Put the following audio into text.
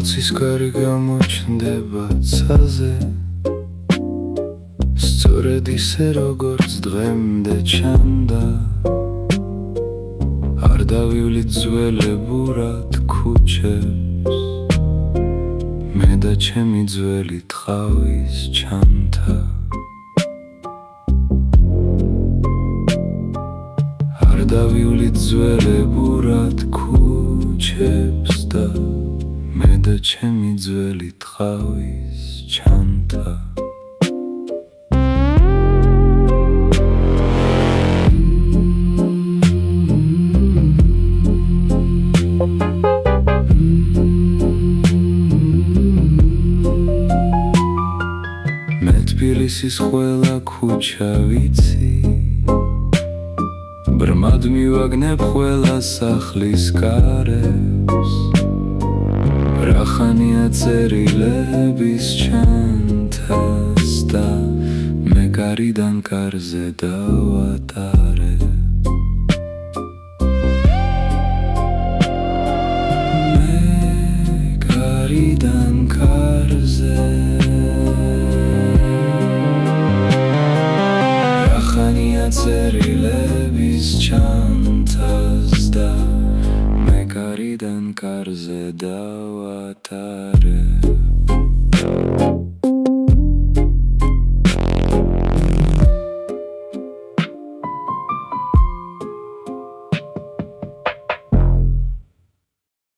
ლოცის კარი გამოჩნდება ცაზე, სწორედ ისე როგორც დღემდე ჩანდა. არ დავივლით ძველებურად ქუჩებს, მე და ჩემი ძველი ტყავის ჩანთა. არ დავივლით ძველებურად ქუჩებს და მე და ჩემი ძველი ტყავის ჩანთა. მე თბილისის ყველა ქუჩა ვიცი, ბრმად მივაგნებ ყველა სახლის კარებს. რა ხანია წერილების ჩანთას და მე კარიდან კარზე დავატარებ. მე კარიდან კარზე რა ხანია წერილების ჩანთას და მე კარიდან კარზე დავატარებ.